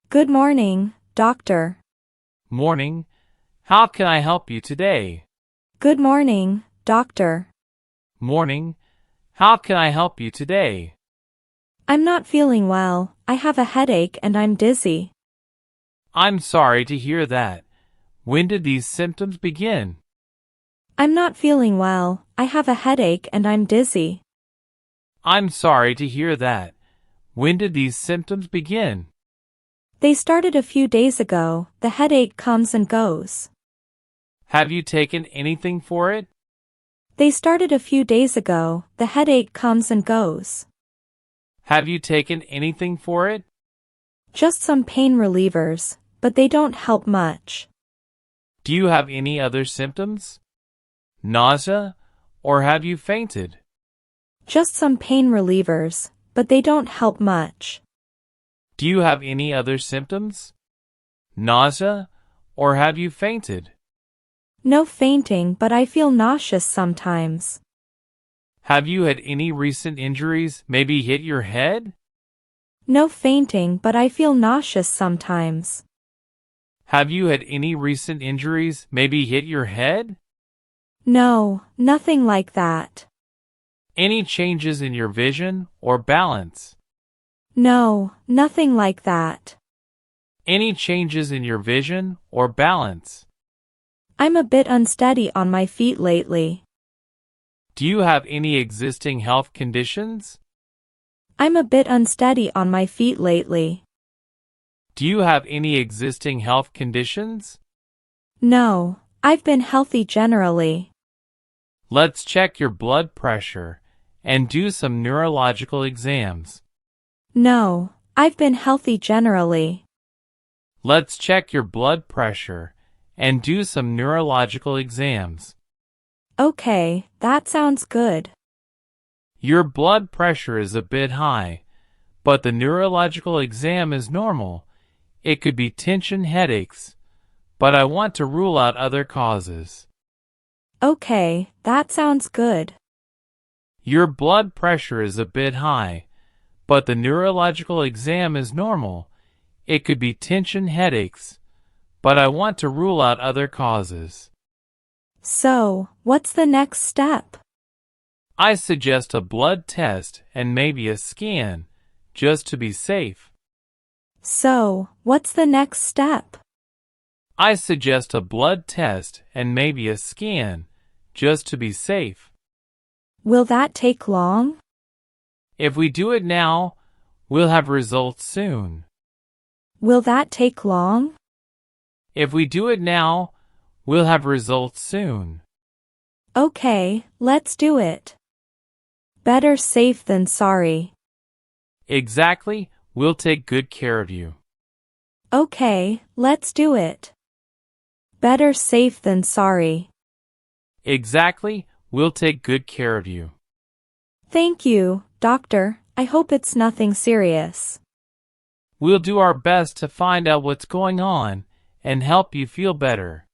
Good morning, doctor. Morning. How can I help you today? Good morning, doctor. Morning. How can I help you today? I'm not feeling well. I have a headache and I'm dizzy. I'm sorry to hear that. When did these symptoms begin? I'm not feeling well. I have a headache and I'm dizzy. I'm sorry to hear that. When did these symptoms begin? They started a few days ago. The headache comes and goes. Have you taken anything for it? They started a few days ago. The headache comes and goes. Have you taken anything for it? Just some pain relievers, but they don't help much. Do you have any other symptoms? Nausea? Or have you fainted? Just some pain relievers, but they don't help much. Do you have any other symptoms? Nausea? Or have you fainted? No fainting, but I feel nauseous sometimes. Have you had any recent injuries, maybe hit your head? No fainting, but I feel nauseous sometimes. Have you had any recent injuries, maybe hit your head? No, nothing like that. Any changes in your vision or balance? No, nothing like that. Any changes in your vision or balance? I'm a bit unsteady on my feet lately. Do you have any existing health conditions? I'm a bit unsteady on my feet lately. Do you have any existing health conditions? No, I've been healthy generally. Let's check your blood pressure and do some neurological exams. No, I've been healthy generally. Let's check your blood pressure and do some neurological exams. Okay, that sounds good. Your blood pressure is a bit high, but the neurological exam is normal. It could be tension headaches, but I want to rule out other causes. Okay, that sounds good. Your blood pressure is a bit high, but the neurological exam is normal. It could be tension headaches, but I want to rule out other causes. So, what's the next step? I suggest a blood test and maybe a scan, just to be safe. So, what's the next step? I suggest a blood test and maybe a scan, just to be safe. Will that take long? If we do it now, we'll have results soon. Will that take long? If we do it now, we'll have results soon. Okay, let's do it. Better safe than sorry. Exactly, we'll take good care of you. Okay, let's do it. Better safe than sorry. Exactly, we'll take good care of you. Thank you, doctor. I hope it's nothing serious. We'll do our best to find out what's going on and help you feel better.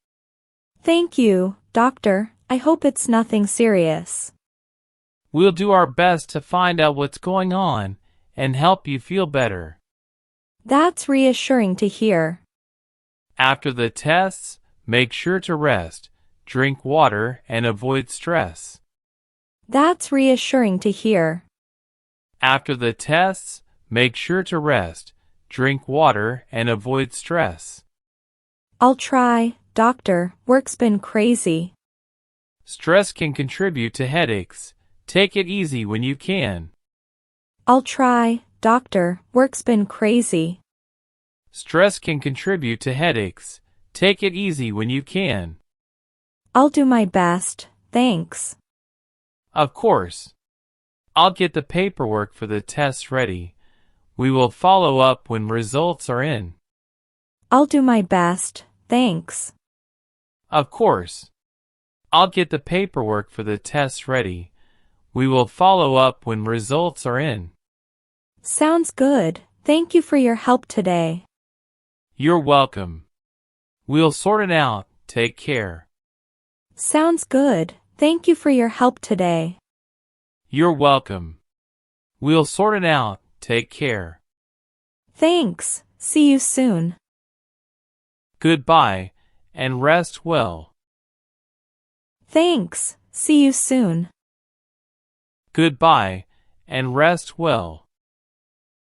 Thank you, doctor. I hope it's nothing serious. We'll do our best to find out what's going on and help you feel better. That's reassuring to hear. After the tests, make sure to rest, drink water, and avoid stress. That's reassuring to hear. After the tests, make sure to rest, drink water, and avoid stress. I'll try, doctor. Work's been crazy. Stress can contribute to headaches. Take it easy when you can. I'll try, doctor. Work's been crazy. Stress can contribute to headaches. Take it easy when you can. I'll do my best, thanks. Of course. I'll get the paperwork for the tests ready. We will follow up when results are in. I'll do my best, thanks. Of course. I'll get the paperwork for the tests ready. We will follow up when results are in. Sounds good. Thank you for your help today. You're welcome. We'll sort it out. Take care. Sounds good. Thank you for your help today. You're welcome. We'll sort it out. Take care. Thanks. See you soon. Goodbye, and rest well. Thanks. See you soon. Goodbye, and rest well.